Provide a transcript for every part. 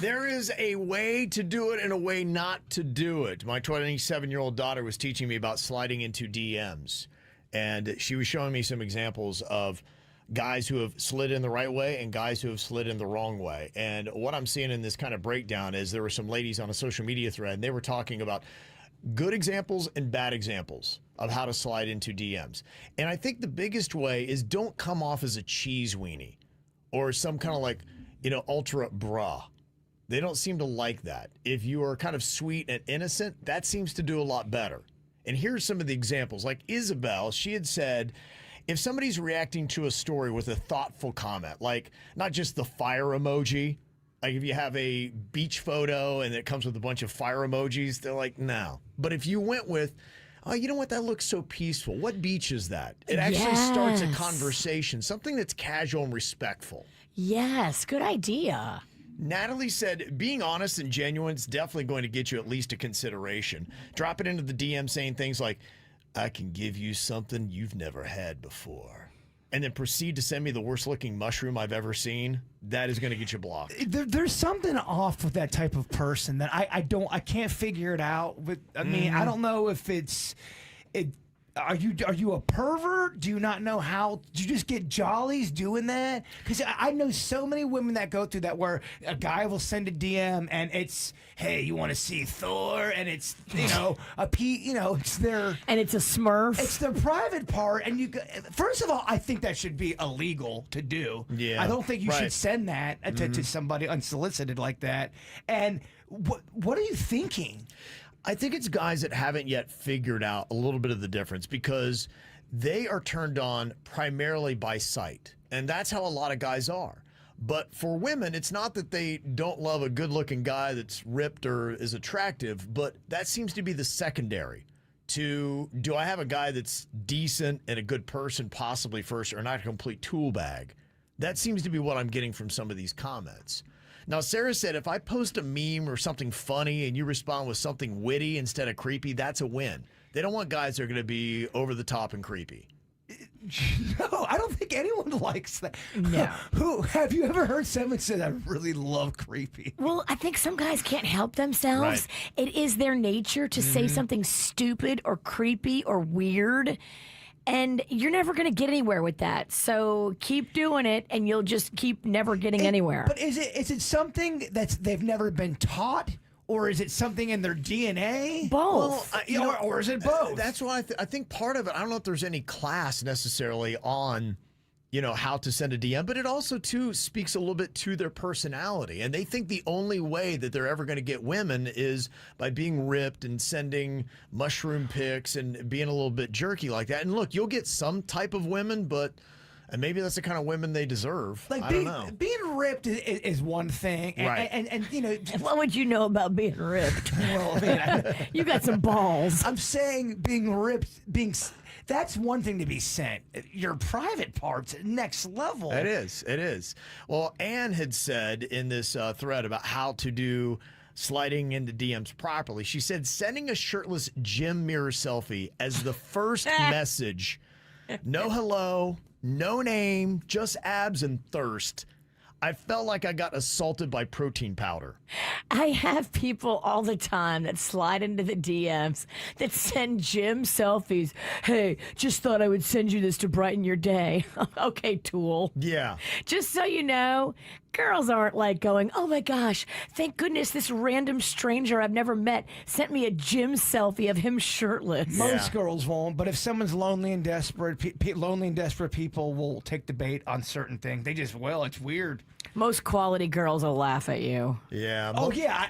There is a way to do it and a way not to do it. My 27-year-old daughter was teaching me about sliding into DMs, and she was showing me some examples of guys who have slid in the right way and guys who have slid in the wrong way. And what I'm seeing in this kind of breakdown is there were some ladies on a social media thread, and they were talking about good examples and bad examples of how to slide into DMs. And I think the biggest way is don't come off as a cheese weenie or some kind of like, ultra bra. They don't seem to like that. If you are kind of sweet and innocent, that seems to do a lot better. And here's some of the examples. Like Isabel, she had said, if somebody's reacting to a story with a thoughtful comment, like not just the fire emoji, like if you have a beach photo and it comes with a bunch of fire emojis, they're like, no. But if you went with, oh, you know what, that looks so peaceful. What beach is that? It actually starts a conversation, something that's casual and respectful. Yes, good idea. Natalie said, being honest and genuine is definitely going to get you at least a consideration. Drop it into the DM saying things like, I can give you something you've never had before. And then proceed to send me the worst looking mushroom I've ever seen. That is going to get you blocked. There's something off with that type of person that I can't figure it out. But I mean, I don't know if Are you a pervert? Do you not know how? Do you just get jollies doing that? Because I know so many women that go through that where a guy will send a DM and it's, hey, you want to see Thor? And it's, it's their... And it's a Smurf. It's their private part. And first of all, I think that should be illegal to do. Yeah. I don't think you should send that to somebody unsolicited like that. And what are you thinking? I think it's guys that haven't yet figured out a little bit of the difference because they are turned on primarily by sight. And that's how a lot of guys are. But for women, it's not that they don't love a good-looking guy that's ripped or is attractive, but that seems to be the secondary to, do I have a guy that's decent and a good person possibly first or not a complete tool bag? That seems to be what I'm getting from some of these comments. Now, Sarah said, if I post a meme or something funny and you respond with something witty instead of creepy, that's a win. They don't want guys that are going to be over the top and creepy. No, I don't think anyone likes that. No. Who have you ever heard someone say, I really love creepy? Well, I think some guys can't help themselves. It is their nature to say something stupid or creepy or weird. And you're never going to get anywhere with that. So keep doing it, and you'll just keep never getting anywhere. But is it something they've never been taught, or is it something in their DNA? Both. Well, or is it both? That's why I think part of it, I don't know if there's any class necessarily on, how to send a DM, but it also, too, speaks a little bit to their personality. And they think the only way that they're ever going to get women is by being ripped and sending mushroom pics and being a little bit jerky like that. And look, you'll get some type of women, but and maybe that's the kind of women they deserve. Like I don't know. Being ripped is one thing. And what would you know about being ripped? Well, man, You got some balls. I'm saying being ripped, that's one thing to be sent. Your private parts, next level. It is. Well, Anne had said in this thread about how to do sliding into DMs properly. She said sending a shirtless gym mirror selfie as the first message. No hello, no name, just abs and thirst. I felt like I got assaulted by protein powder. I have people all the time that slide into the DMs that send gym selfies. Hey, just thought I would send you this to brighten your day. Okay, tool. Yeah. Just so you know, girls aren't like going, oh my gosh, thank goodness this random stranger I've never met sent me a gym selfie of him shirtless. Most girls won't, but if someone's lonely and desperate, lonely and desperate people will take the bait on certain things. They just will. It's weird. Most quality girls will laugh at you. Yeah. Oh, yeah,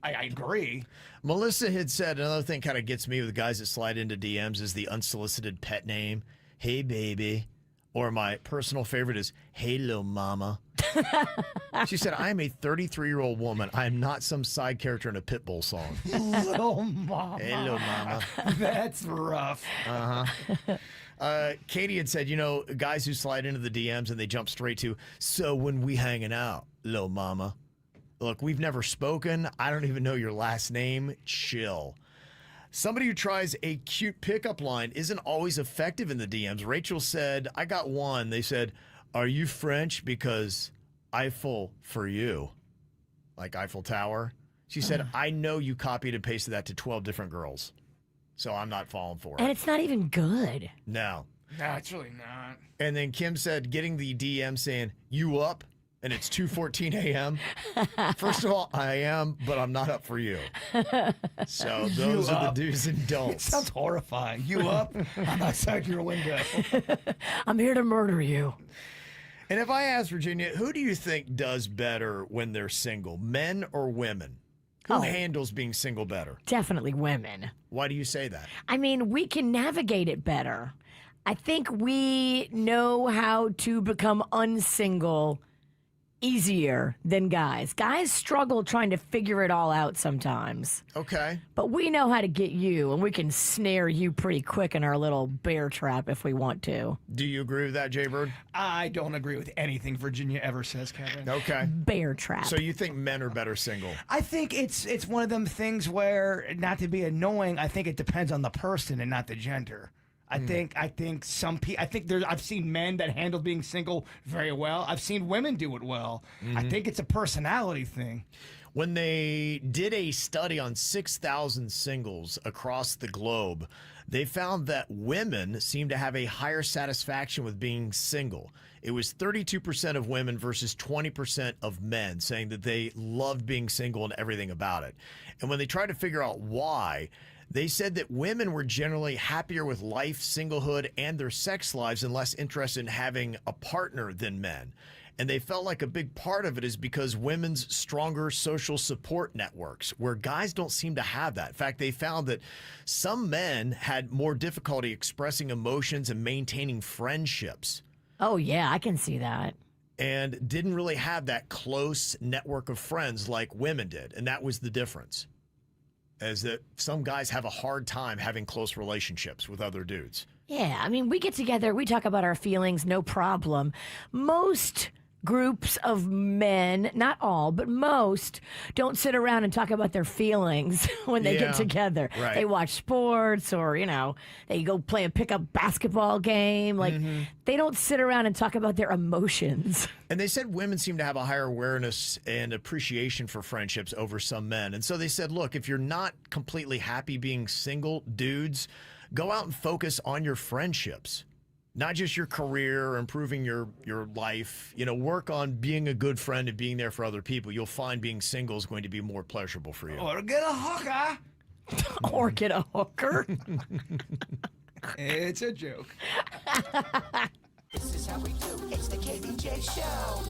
I agree. Melissa had said another thing kind of gets me with guys that slide into DMs is the unsolicited pet name. Hey, baby. Or my personal favorite is, hey, little mama. She said, I am a 33-year-old woman. I am not some side character in a Pitbull song. Little mama. Hey, little mama. That's rough. Katie had said, guys who slide into the DMs and they jump straight to, so when we hanging out, little mama. Look, we've never spoken. I don't even know your last name. Chill. Somebody who tries a cute pickup line isn't always effective in the DMs. Rachel said, I got one. They said, are you French? Because I full for you. like Eiffel Tower. She said, I know you copied and pasted that to 12 different girls. So I'm not falling for And it. it's not even good. No. No, it's really not. And then Kim said, getting the DM saying, you up? And it's 2:14 a.m. First of all, I am, but I'm not up for you. So those are the do's and It don'ts. sounds horrifying. You up? I'm outside your window. I'm here to murder you. And if I ask Virginia, who do you think does better when they're single, men or women? Who handles being single better? Definitely women. Why do you say that? I mean, we can navigate it better. I think we know how to become unsingle easier than guys. Guys struggle trying to figure it all out sometimes. Okay. But we know how to get you, and we can snare you pretty quick in our little bear trap if we want to. Do you agree with that, Jay Bird? I don't agree with anything Virginia ever says, Kevin. Okay. Bear trap. So you think men are better single? I think it's one of them things where, not to be annoying, I think it depends on the person and not the gender. I think some people. I've seen men that handle being single very well. I've seen women do it well. I think it's a personality thing. When they did a study on 6,000 singles across the globe, they found that women seem to have a higher satisfaction with being single. It was 32% of women versus 20% of men saying that they loved being single and everything about it. And when they tried to figure out why, they said that women were generally happier with life, singlehood, and their sex lives and less interested in having a partner than men. And they felt like a big part of it is because women's stronger social support networks, where guys don't seem to have that. In fact, they found that some men had more difficulty expressing emotions and maintaining friendships Oh, yeah, I can see that. and didn't really have that close network of friends like women did. And that was the difference. Is that some guys have a hard time having close relationships with other dudes. Yeah, I mean, we get together, we talk about our feelings, no problem. Most groups of men, not all, but most, don't sit around and talk about their feelings when they Yeah, get together. right. They watch sports or, they go play a pickup basketball game. Like, they don't sit around and talk about their emotions. And they said women seem to have a higher awareness and appreciation for friendships over some men. And so they said, look, if you're not completely happy being single, dudes, go out and focus on your friendships, not just your career or improving your life. Work on being a good friend and being there for other people. You'll find being single is going to be more pleasurable for you. Or get a hooker. Or get a hooker. It's a joke. This is how we do. It's the KBJ Show.